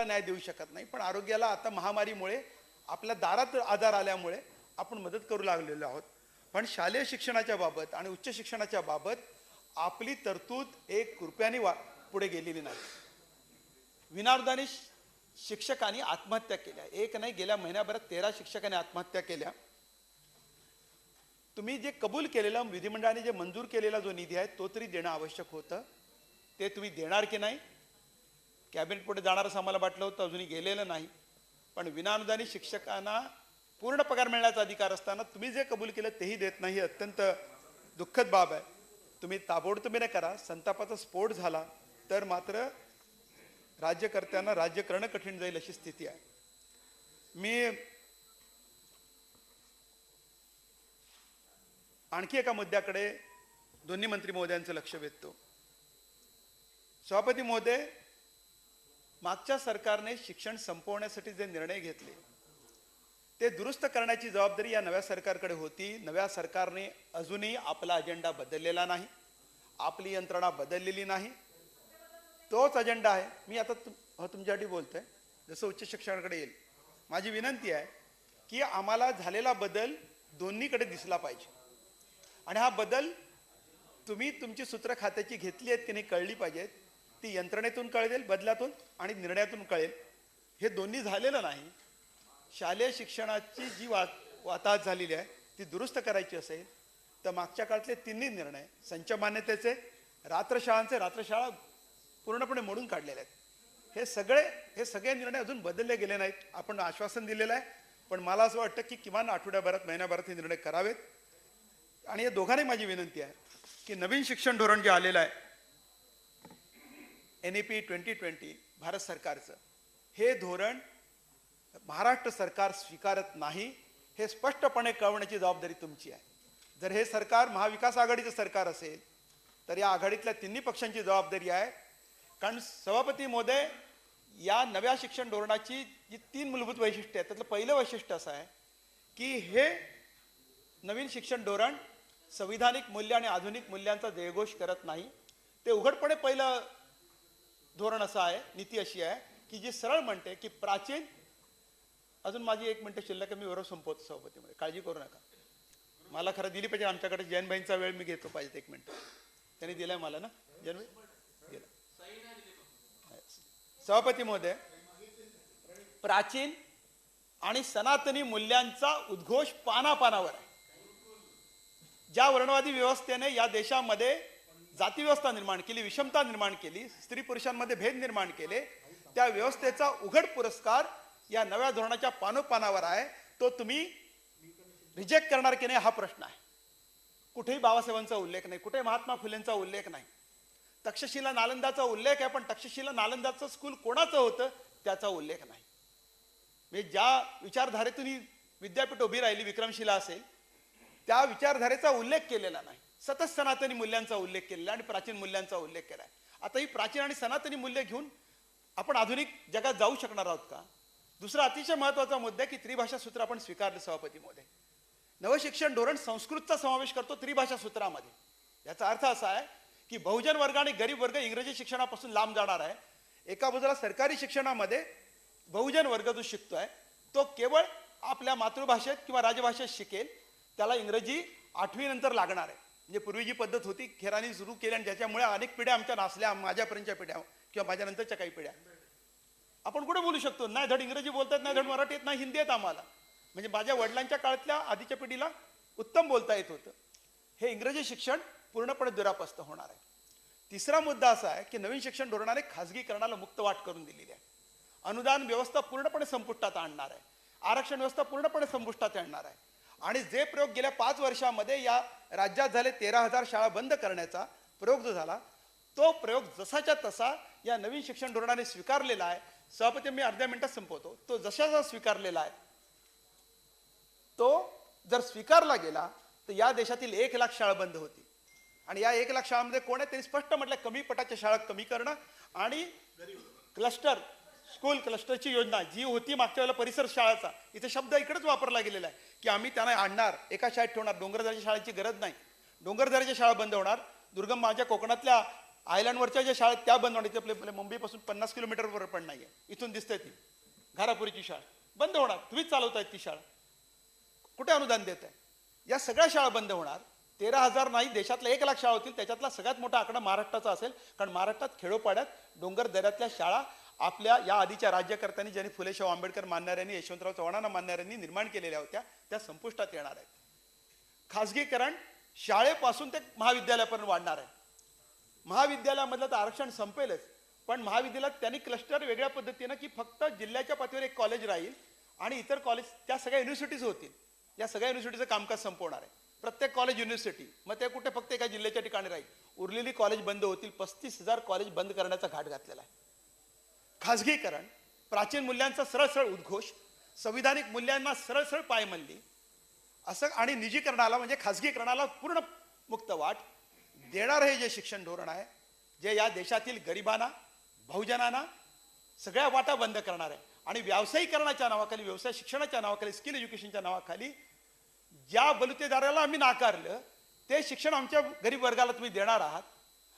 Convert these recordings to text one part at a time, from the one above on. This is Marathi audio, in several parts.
आरोग्याला न्याय देऊ शकत नाही, पण आरोग्याला आता महामारीमुळे आपल्या दारात आजार आल्यामुळे आपण मदत करू लागलेलो आहोत. पण शालेय शिक्षणाच्या बाबत आणि उच्च शिक्षणाच्या बाबत आपली तरतूद एक रुपयाने पुढे गेलेली नाही. विनाअनुदानी शिक्षकांनी आत्महत्या केल्या. एक नाही, गेल्या महिन्याभरात 13 शिक्षकांनी आत्महत्या केल्या. तुम्ही जे कबूल केलेला, विधिमंडळाने जे मंजूर केलेला जो निधी आहे तो तरी देणं आवश्यक होतं. ते तुम्ही देणार की नाही? कॅबिनेट पुढे जाणार असं आम्हाला वाटलं होतं, अजूनही गेलेलं नाही. पण विनाअनुदानी शिक्षकांना पूर्ण पगार मिळण्याचा अधिकार असताना तुम्ही जे कबूल केलं तेही देत नाही. अत्यंत दुःखद बाब आहे. तुम्ही ताबडतोबीने करा. संतापाचा स्फोट झाला तर मात्र राज्यकर्त्यांना राज्य करणं कठीण जाईल अशी स्थिती आहे. मी आणखी एका मुद्द्याकडे दोन्ही मंत्री महोदयांचं लक्ष वेधतो. सभापती महोदय, मागच्या सरकारने शिक्षण संपवण्यासाठी जे निर्णय घेतले ते दुरुस्त करण्याची जबाबदारी या नव्या सरकारकडे होती. नव्या सरकारने अजूनही आपला अजेंडा बदललेला नाही, आपली यंत्रणा बदललेली नाही. तोच अजेंडा आहे. मी आता तुमच्यासाठी बोलतोय, जसं उच्च शिक्षणाकडे येईल. माझी विनंती आहे की आम्हाला झालेला बदल दोन्हीकडे दिसला पाहिजे आणि हा बदल तुम्ही तुमची सूत्र खात्याची घेतली आहेत की नाही कळली पाहिजेत. ती यंत्रणेतून कळेल, बदलातून आणि निर्णयातून कळेल. हे दोन्ही झालेलं नाही. शालेय शिक्षणाची जी वाताहत झालेली आहे ती दुरुस्त करायची असेल तर मागच्या काळातले तिन्ही निर्णय, संच मान्यतेचे, रात्रशाळा पूर्णपणे मोडून काढलेले आहेत. हे सगळे निर्णय अजून बदलले गेले नाहीत. आपण आश्वासन दिलेलं आहे, पण मला असं वाटतं की किमान आठवड्याभरात, महिन्याभरात हे निर्णय करावेत. आणि या दोघांनी माझी विनंती आहे की नवीन शिक्षण धोरण जे आलेलं आहे NEP 2020 भारत सरकारचं, हे धोरण महाराष्ट्र सरकार स्वीकारत नाही. हे स्पष्टपणे कळवण्याची जबाबदारी तुमची आहे. जर हे सरकार महाविकास आघाडीचं सरकार असेल तर या आघाडीतल्या तिन्ही पक्षांची जबाबदारी आहे. कारण सभापती महोदय, या नव्या शिक्षण धोरणाची जी 3 मूलभूत वैशिष्ट्ये आहेत त्यातलं पहिलं वैशिष्ट्य असं आहे की हे नवीन शिक्षण धोरण संविधानिक मूल्य आणि आधुनिक मूल्यांचा जयघोष करत नाही. ते उघडपणे पहिलं धोरण असं आहे, नीती अशी आहे की जी सरळ म्हणते की प्राचीन, अजून माझी 1 मिनिट शिल्लक आहे, मी बरोबर संपवतो सभापतीमध्ये, काळजी करू नका. मला खरं दिली पाहिजे. आमच्याकडे जैनभाईंचा वेळ मी घेतो पाहिजे 1 मिनिट. त्यांनी दिलाय मला ना जैनभाई? दिला. सभापती महोदय, प्राचीन आणि सनातनी मूल्यांचा उद्घोष पानापानावर आहे. ज्या वर्णवादी व्यवस्थेने या देशामध्ये जातीव्यवस्था निर्माण केली, विषमता निर्माण केली, स्त्री पुरुषांमध्ये भेद निर्माण केले, त्या व्यवस्थेचा उघड पुरस्कार या नव्या धोरणाच्या पानोपानावर आहे. तो तुम्ही रिजेक्ट करणार की नाही हा प्रश्न आहे. कुठेही बाबासाहेबांचा उल्लेख नाही, कुठेही महात्मा फुलेंचा उल्लेख नाही. तक्षशिला नालंदाचा उल्लेख आहे, पण तक्षशिला नालंदाचं स्कूल कोणाचं होतं त्याचा उल्लेख नाही. म्हणजे ज्या विचारधारेतून ही विद्यापीठ उभी राहिली, विक्रमशिला असेल, त्या विचारधारेचा उल्लेख केलेला नाही. सतत सनातनी मूल्यांचा उल्लेख केलेला आणि प्राचीन मूल्यांचा उल्लेख केला आहे. आता ही प्राचीन आणि सनातनी मूल्य घेऊन आपण आधुनिक जगात जाऊ शकणार आहोत का? दुसरा अतिशय महत्त्वाचा मुद्दा आहे की त्रिभाषा सूत्र आपण स्वीकारलं सभापती महोदय. नवं शिक्षण धोरण संस्कृतचा समावेश करतो त्रिभाषा सूत्रामध्ये. याचा अर्थ असा आहे की बहुजन वर्ग आणि गरीब वर्ग इंग्रजी शिक्षणापासून लांब जाणार आहे. एका बाजूला सरकारी शिक्षणामध्ये बहुजन वर्ग जो शिकतोय तो केवळ आपल्या मातृभाषेत किंवा राजभाषेत शिकेल, त्याला इंग्रजी 8वी नंतर लागणार आहे. म्हणजे पूर्वी जी पद्धत होती खेरानी सुरू केली आणि ज्याच्यामुळे अनेक पिढ्या आमच्या नासल्या, माझ्यापर्यंतच्या पिढ्या किंवा माझ्या नंतरच्या काही पिढ्या. आपण कुठे बोलू शकतो? नाही धड इंग्रजी बोलतात, नाही धड मराठी येत, नाही हिंदी येत आम्हाला. म्हणजे माझ्या वडिलांच्या काळातल्या आधीच्या पिढीला उत्तम बोलता येत होतं. हे इंग्रजी शिक्षण पूर्णपणे दुरापस्त होणार आहे. तिसरा मुद्दा असा आहे की नवीन शिक्षण धोरणाने खाजगीकरणाला मुक्त वाट करून दिलेली आहे. अनुदान व्यवस्था पूर्णपणे संपुष्टात आणणार आहे. आरक्षण व्यवस्था पूर्णपणे संपुष्टात आणणार आहे. आणि जे प्रयोग गेल्या 5 वर्षामध्ये या राज्यात झाले, 13,000 शाळा बंद करण्याचा प्रयोग जो झाला, तो प्रयोग जसाच्या तसा या नवीन शिक्षण धोरणाने स्वीकारलेला आहे. सभापती, मी अर्ध्या मिनिटात संपवतो. तो जशाचा स्वीकारलेला आहे, तो जर स्वीकारला गेला तर या देशातील 1 लाख शाळा बंद होती. आणि या 1 लाख शाळांमध्ये कोण आहे? त्यांनी स्पष्ट म्हटलं कमी पटाच्या शाळा कमी करणं आणि क्लस्टर स्कूल क्लस्टरची योजना जी होती मागच्या वेळेला परिसर शाळाचा, इथे शब्द इकडेच वापरला गेलेला आहे की आम्ही त्यांना आणणार, एका शाळेत ठेवणार. डोंगरदऱ्याच्या शाळेची गरज नाही. डोंगरदऱ्याच्या शाळा बंद होणार. दुर्गम माझ्या कोकणातल्या आयलँडवरच्या ज्या शाळा आहेत त्या बंद होणार. आपल्या मुंबईपासून 50 किलोमीटरवर पण नाही आहे, इथून दिसतंय ती घारापुरीची शाळा बंद होणार. तुम्हीच चालवतायत ती शाळा, कुठे अनुदान देत आहे? या सगळ्या शाळा बंद होणार. 13,000 नाही, देशातल्या 1,00,000 शाळा होतील. त्याच्यातला सगळ्यात मोठा आकडा महाराष्ट्राचा असेल, कारण महाराष्ट्रात खेडोपाड्यात डोंगर दऱ्यातल्या शाळा आपल्या या आधीच्या राज्यकर्त्यांनी, ज्यांनी फुले शाहू आंबेडकर मानणाऱ्यांनी, यशवंतराव चव्हाणांना मानणाऱ्यांनी निर्माण केलेल्या होत्या, त्या संपुष्टात येणार आहेत. खाजगीकरण शाळेपासून ते महाविद्यालयापर्यंत वाढणार आहे. महाविद्यालयामधलं तर आरक्षण संपेलच, पण महाविद्यालयात त्यांनी क्लस्टर वेगळ्या पद्धतीनं की फक्त जिल्ह्याच्या पातळीवर एक कॉलेज राहील आणि इतर कॉलेज त्या सगळ्या युनिव्हर्सिटीज होतील. या सगळ्या युनिव्हर्सिटीचं कामकाज संपवणार आहे. प्रत्येक कॉलेज युनिव्हर्सिटी, मग ते कुठे फक्त एका जिल्ह्याच्या ठिकाणी राहील. उरलेली कॉलेज बंद होतील. 35,000 कॉलेज बंद करण्याचा घाट घातलेला आहे. खाजगीकरण, प्राचीन मूल्यांचा सरळ सरळ उद्घोष, संविधानिक मूल्यांना सरळ सरळ पायमल्ली असं, आणि निजीकरणाला म्हणजे खाजगीकरणाला पूर्ण मुक्त वाट देणार हे जे शिक्षण धोरण आहे, जे या देशातील गरिबांना, बहुजनांना सगळ्या वाटा बंद करणार आहे. आणि व्यावसायिकरणाच्या नावाखाली, व्यवसाय शिक्षणाच्या नावाखाली, स्किल एज्युकेशनच्या नावाखाली ज्या बलुतेदाराला आम्ही नाकारलं ते शिक्षण आमच्या गरीब वर्गाला तुम्ही देणार आहात.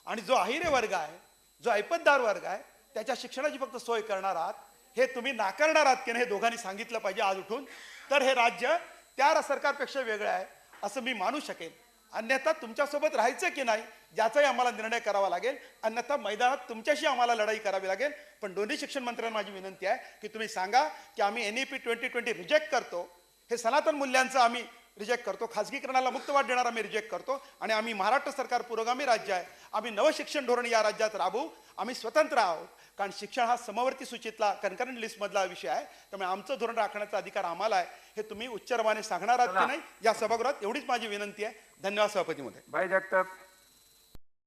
आणि जो अहिरे वर्ग आहे, जो ऐपतदार वर्ग आहे, त्याच्या शिक्षणाची फक्त सोय करणार आहात. हे तुम्ही नाकारणार आहात की नाही हे दोघांनी सांगितलं पाहिजे आज उठून. तर हे राज्य त्या सरकारपेक्षा वेगळं आहे असं मी मानू शकेन. अन्यथा तुमच्यासोबत राहायचं की नाही याचाही आम्हाला निर्णय करावा लागेल. अन्यथा मैदानात तुमच्याशी आम्हाला लढाई करावी लागेल. पण दोन्ही शिक्षण मंत्र्यांना माझी विनंती आहे की तुम्ही सांगा की आम्ही NEP 2020 रिजेक्ट करतो, हे सनातन मूल्यांचं आम्ही रिजेक्ट करतो, खाजगीकरणाला मुक्त वाट देणार आम्ही रिजेक्ट करतो, आणि आम्ही महाराष्ट्र सरकार पुरोगामी राज्य आहे, आम्ही नवं शिक्षण धोरण या राज्यात राबवू, आम्ही स्वतंत्र आहोत. कारण शिक्षण हा समवर्ती सूचीतला कन्करंट लिस्टमधला विषय आहे. त्यामुळे आमचं धोरण राखण्याचा अधिकार आम्हाला आहे. हे तुम्ही उच्चारवाने सांगणार आहात की नाही या सभागृहात, एवढीच माझी विनंती आहे. धन्यवाद सभापती महोदय. भाई जगताप.